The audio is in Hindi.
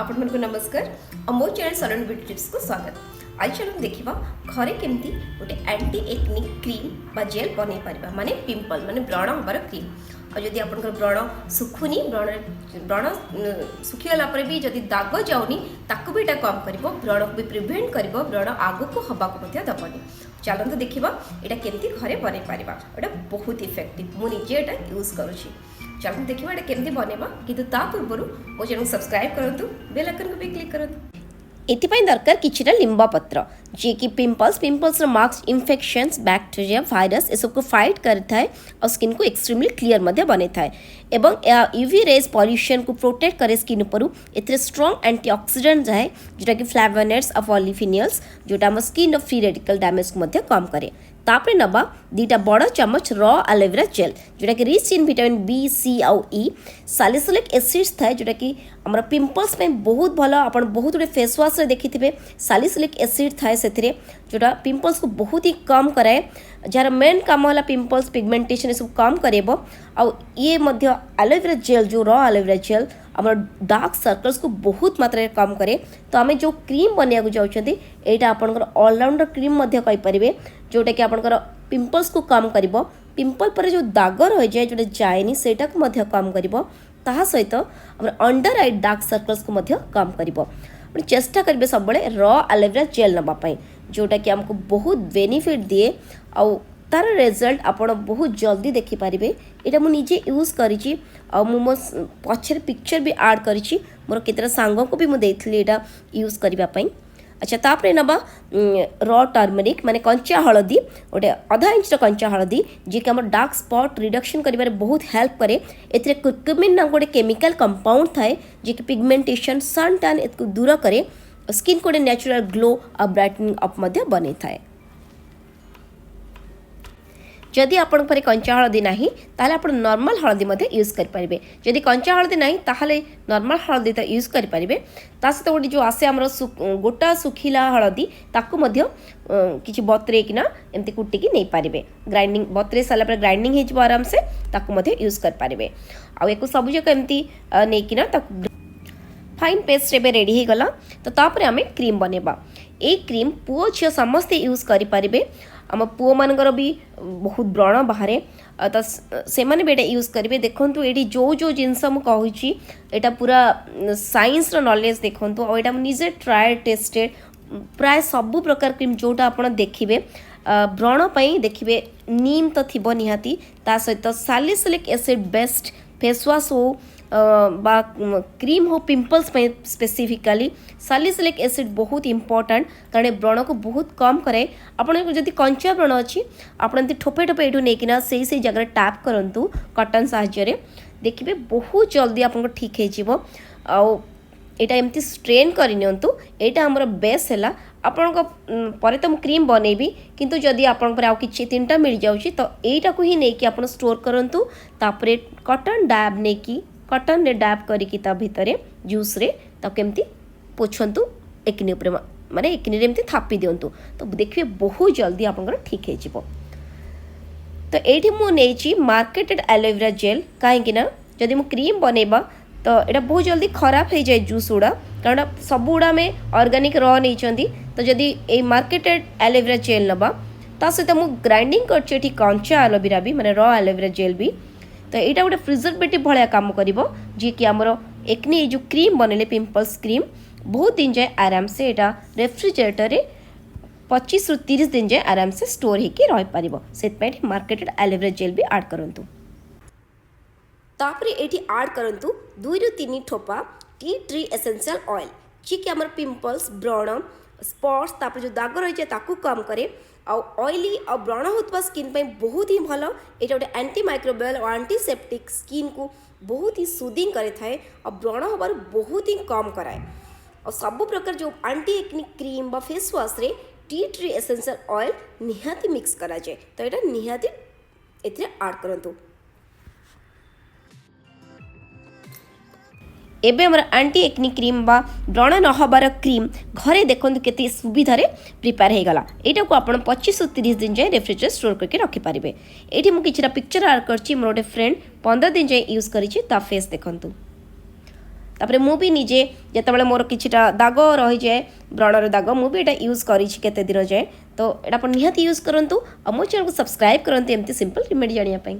आपण को नमस्कार और मो चैनल सलोन ब्यूटी टिप्स को स्वागत। आज चलो देखा घरे केमती गोटे एंटी एक्ने क्रीम बा जेल बन पार माने पिंपल माने व्रण हबार क्रीम। और जदि आप व्रण सुखुनी व्रण सुखीगला भी जदि दाग जाऊनी ताकू भी कम कर व्रण को भी प्रिभेन्ट कर व्रण आग को हवा को दबनी। चलते देखा यहाँ केमती घरे बन पार यहाँ बहुत इफेक्टिव मुझे यहाँ यूज करुँची। चलते देखा यहाँ केमती बनवा कि पूर्व मो चैनल सब्सक्राइब करूँ बेल आइकन को भी क्लिक करूँ। एथिपाई दरकार किछिटा लिंबा पत्र जे कि pimples marks infections bacteria virus ए सब को फाइट करता है और स्किन को एक्सट्रीमली क्लीयर मध्य बने थाए एवं यूवी रेज पॉल्यूशन को प्रोटेक्ट करे स्किन पर एथिरे स्ट्रॉन्ग एंटीऑक्सीडेंट जाए जोटा कि फ्लेवोनॉइड्स और पॉलीफिनोल्स जोटा हम स्किन फ्री रेडिकल डैमेज को मध्य कम करे। तापरे नबा दीटा बड़ चमच रॉ एलोवेरा जेल जोटा कि rich in vitamin B C आउ ई सालिसिलिक एसिड्स थाए जोटा कि हमर पिंपल्स में बहुत भल आपण बहुत गुड़े फेस वाश रे देखिथिबे सालिसिलिक एसिड थाए सेथिरे जोटा पिंपल्स को बहुत ही कम कराए जार मेन काम होला पिंपल्स पिगमेंटेशन सब कम करेबो। आउ ये मध्य एलोवेरा जेल जो रॉ एलोवेरा जेल आमर डार्क सर्कल्स को बहुत मात्रा कम करे। तो आम जो क्रीम बनवा जाऊँगी यहाँ आपंकर ऑलराउंडर क्रीम मध्य कहींपारे जोटा कि आपंकर पिंपल्स को कम कर पिंपल पर जो दाग रही जाए जोटा जाएनी सेटा को मध्य कम कर सहित अंडर आई डार्क सर्कल्स को मध्य कम कर चेष्टा करेंगे सब रॉ एलोवेरा जेल नापी जोटा कि आमको बहुत बेनिफिट दिए आउ तार रिजल्ट आपण बहुत जल्दी देखिपारे। यहाँ मुझे यूज करी मो पछर पिक्चर भी ऐड करी मोर केतरा सांगों को भी मुझे यहाँ यूज करने। अच्छा तापरे नबा रॉ टर्मरिक माने कंचा हलदी गोटे आधा इंच कंचा हलदी जी कि डार्क स्पॉट रिडक्शन करिबारे बहुत हेल्प करे। एथिरे कुर्कुमिन ना गोटे केमिकल कंपाउंड थाए जी कि पिगमेंटेशन सन टैन इसको दूर करे स्किन को नेचुरल ग्लो और ब्राइटनिंग अप मध्य बने थाए। जदि आपण पारे कंचा हलदी नाही ताले आपण नॉर्मल हलदी मध्य यूज कर पारिबे। जदि कंचा हलदी नाही ताहले नॉर्मल हलदी तो यूज कर पारिबे। ता सहित गोटे जो आसे हमर गोटा सुखिला हलदी ताकू मध्य किछि बतरे किना एमती कुटिकी नै पारिबे। ग्राइंडिंग बतरे साला पर ग्राइंडिंग हे जबो आराम से ताकू मध्य यूज कर पारिबे। आ एको सब जक एमती नै किना ताकू फाइन पेस्ट एबे रेडी हे गला। तो तापरे हमें क्रीम बनेबा। ए क्रीम पुओ झियो समस्ते यूज करि पारिबे। आम पुओ मानकर भी बहुत व्रण बाहर तो से मैंने भी यूज करेंगे। देखूँ ये जो जो जिनस मुझे यहाँ पूरा साइंस नॉलेज देखूँ और यहाँ निजे ट्राए टेस्टेड प्राय सबू प्रकार क्रीम जोटा आप देखिए व्रण देखिए नीम तो थी निहाती ता सहित सालिसिलिक एसिड बेस्ट फेस वाश हो बा क्रीम हो पिंपल्स स्पेसिफिकली सालिसिलिक एसिड बहुत इंपोर्टेंट कारण व्रण को बहुत कम करे। आपन जदि कंचा व्रण अच्छी आपन ठोपे ठोपे ये नहीं से जगह टैप करूँ कटन साहाय्य देखिए बहुत जल्दी आपको ठीक हो। आटा एमती स्ट्रेन करनियंतु एटा हमर बेस है आपण पर तो क्रीम बनैबी किंतु जदि आपण पर आउ किछि तीनटा मिल जाउछि तो एटा को ही नै कि आपण स्टोर करंतु तापरे कटन डैब नै कि कटन रे डैब करिकि ता भितरे जूस रे ताको केमती पोछंतु एकनी ऊपर माने एकनी रे एमती थापी दियंतु तो देखिए बहुत जल्दी आपनकर ठीक हे जिवो। तो एठी मु नेछि मार्केटेड एलोवेरा जेल काहेकि ना जदि मु क्रीम बनैबा तो यहाँ बहुत जल्दी खराब हो जाए जूस गुड़ा कारण सब गुड़ा में ऑर्गेनिक रॉ नहीं तो जदि ये मार्केटेड एलोवेरा जेल नबा ता सहित मु ग्राइंडिंग करछि कंचा एलोवेरा भी माने रॉ एलोवेरा जेल भी तो यहाँ गोटे प्रिजर्वेटिव भाया काम करिवो जी कि आमर एकनी जो क्रीम बनले पिंपल्स क्रीम बहुत दिन जाए आराम से यहाँ रेफ्रिजरेटर रे 25 ରୁ 30 दिन जाए आराम से स्टोर होकर रही पारिबो। सेत मार्केटेड एलोवेरा जेल भी ऐड करंतु। तापरे एठी ऐड करंतु 2 ରୁ 3 ठोपा टी ट्री एसेंशियल ऑयल जी कि हमर पिंपल्स व्रण स्पॉट्स तापर जो दाग रही है ताकू कम करे और ऑयली और व्रण होता स्किन पे बहुत ही भल। ये गोटे एंटी माइक्रोबियल और एंटीसेप्टिक स्किन को बहुत ही सुदिंग करे थाए और व्रण हबार बहुत ही कम कराए। और सब प्रकार जो एंटी एक्ने क्रीम बा फेस वाश रे टी ट्री एसेंशियल ऑयल निहाती मिक्स करा जाए तो यहाँ निहाती एथिरे ऐड करंतु। एबे हमर एंटी एक्नी क्रीम बा व्रण न हबार क्रीम घरे देखो केते सुविधा रे प्रिपेयर हो गला। एटा को आपण 25 ରୁ 30 दिन जाए रेफ्रिजरेटर स्टोर करके रखि पारिबे। एठी मु किछरा पिक्चर ऐड करछि मोर गोटे फ्रेंड 15 दिन जाए यूज करिछि ता फेस देखंतु। तापर मुझे निजे जिते मोर किछिटा दाग रही जाए व्रणर दाग मुझे यहाँ यूज करते दिन जाए तो यहाँ निहाती यूज करूँ और मो चैनल को सब्सक्राइब करते एमती सिंपल रेमेडी जानापी।